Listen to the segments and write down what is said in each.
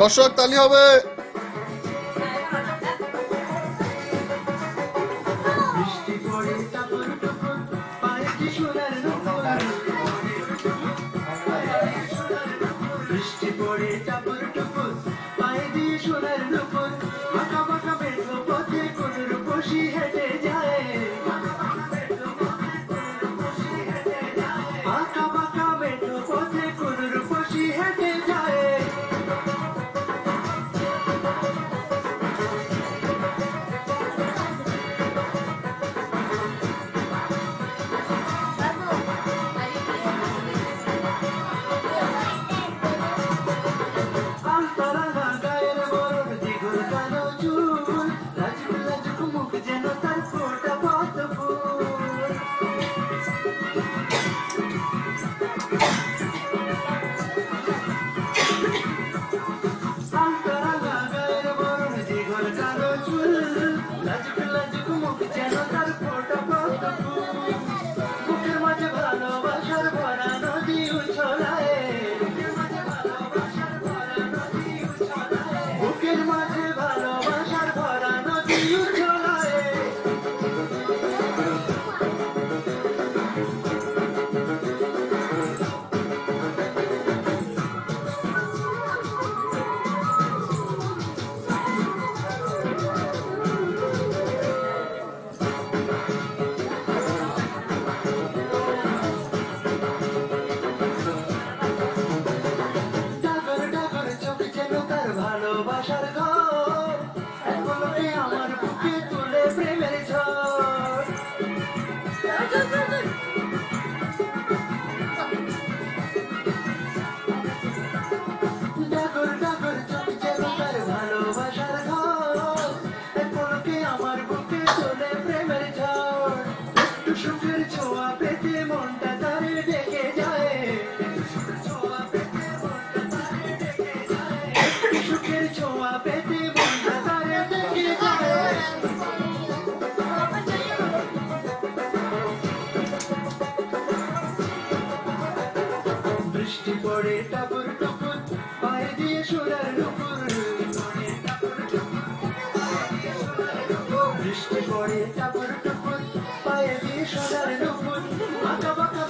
দর্শক তালি হবে। বৃষ্টি পড়ে টাপুর টুপুর পায়ে দিয়ে সোনার নুপুর, বৃষ্টি পড়ে টাপুর টুপুর পায়ে দিয়ে সোনার নুপুর, আঁকা বাঁকা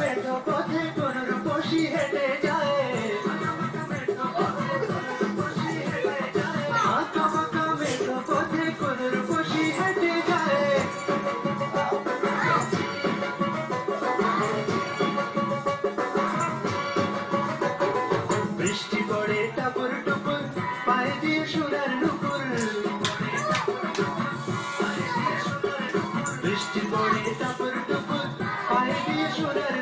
মেঠো পথে কোন রূপসী হেঁটে যায়, আঁকা বাঁকা মেঠো পথে কোন রূপসী হেঁটে যায়। বৃষ্টি পড়ে টাপুর টুপুর পায়ে দিয়ে সোনার নুপুর, বৃষ্টি পড়ে টাপুর টুপুর পায়ে দিয়ে সোনার